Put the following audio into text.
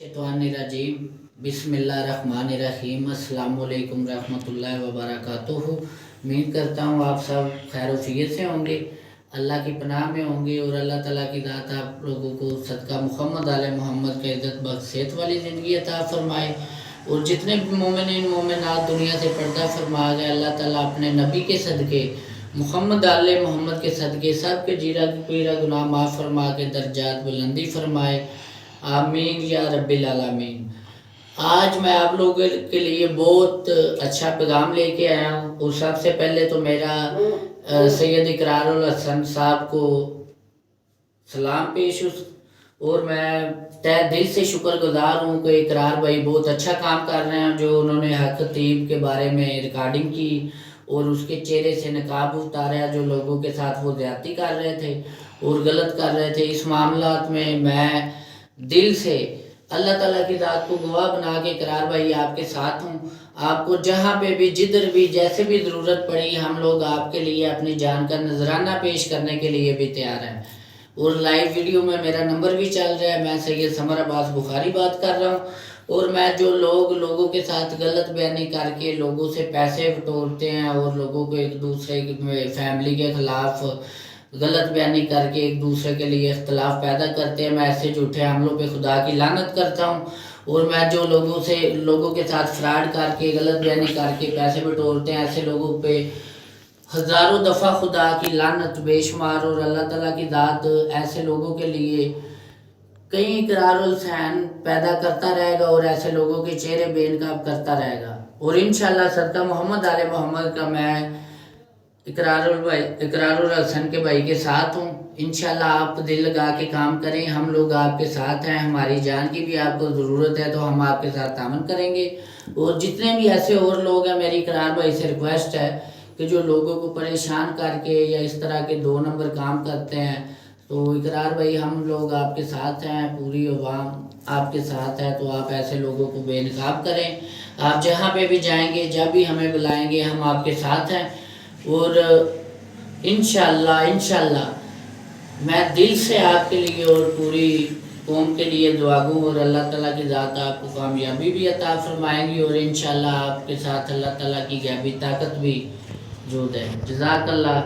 शैतानिर्रजीम बिस्मिल्लाहिर्रहमानिर्रहीम अस्सलामु अलैकुम रहमतुल्लाहि व बरकातुहू। उम्मीद करता हूँ आप सब खैर वफियत से होंगे, अल्लाह की पनाह में होंगे और अल्लाह ताला की दात आप लोगों को सदका मुहम्मद आले मोहम्मद का इज़्ज़त बख्श सेहत वाली ज़िंदगी अता फरमाए। और जितने भी मोमिनीन मोमिनात दुनिया से पर्दा फरमा गए, अल्लाह ताला अपने नबी के सदके मुहम्मद आले मोहम्मद के सदके सब के जीरा पीरा गुनाह माफ़ फरमा के दर्जात बुलंदी फरमाए, आमीन या रब्बिल आलमीन। आज मैं आप लोगों के लिए बहुत अच्छा पैगाम लेके आया हूँ। और सबसे पहले तो मेरा सैयद इकरारुल हसन साहब को सलाम पेश और मैं तहे दिल से शुक्रगुजार हूँ कि इकरार भाई बहुत अच्छा काम कर रहे हैं। जो उन्होंने हक खतीब के बारे में रिकॉर्डिंग की और उसके चेहरे से नकाब उतारा, जो लोगों के साथ वो ज़्यादती कर रहे थे और गलत कर रहे थे, इस मामलात में मैं दिल से अल्लाह ताला की ज़ात को गवाह बना के इकरार भाई आपके साथ हूँ। आपको जहाँ पे भी जिधर भी जैसे भी ज़रूरत पड़ी, हम लोग आपके लिए अपनी जान का नजराना पेश करने के लिए भी तैयार हैं। और लाइव वीडियो में मेरा नंबर भी चल रहा है। मैं सैयद समर अब्बास बुखारी बात कर रहा हूँ। और मैं जो लोगों के साथ गलत बयानी करके लोगों से पैसे बटोरते हैं और लोगों को एक दूसरे फैमिली के ख़िलाफ़ गलत बयानी करके एक दूसरे के लिए इख्तलाफ पैदा करते हैं, मैं ऐसे झूठे हमलों पे खुदा की लानत करता हूँ। और मैं जो लोगों के साथ फ्रॉड करके गलत बयानी करके पैसे बटोरते हैं, ऐसे लोगों पे हज़ारों दफ़ा खुदा की लानत बेशुमार। और अल्लाह ताला की ज़ात ऐसे लोगों के लिए कई इकरारुल हसन पैदा करता रहेगा और ऐसे लोगों के चेहरे बेनकाब करता रहेगा। और इंशाअल्लाह सदका मोहम्मद आले मोहम्मद का मैं इकरारुल हसन के भाई के साथ हूँ। इंशाल्लाह आप दिल लगा के काम करें, हम लोग आपके साथ हैं। हमारी जान की भी आपको ज़रूरत है तो हम आपके साथ तामन करेंगे। और जितने भी ऐसे और लोग हैं, मेरी इकरार भाई से रिक्वेस्ट है कि जो लोगों को परेशान करके या इस तरह के 2 नंबर काम करते हैं, तो इकरार भाई हम लोग आपके साथ हैं, पूरी अवाम आपके साथ है। तो आप ऐसे लोगों को बेनकाब करें। आप जहाँ पे भी जाएंगे, जब भी हमें बुलाएंगे, हम आपके साथ हैं। और इंशाल्लाह मैं दिल से आपके लिए और पूरी कौम के लिए दुआ गो और अल्लाह ताला की ज़ात आपको कामयाबी भी अता फरमाएंगी। और इंशाल्लाह आपके साथ अल्लाह ताला की गैबी ताकत भी मौजूद है। जज़ाकल्लाह।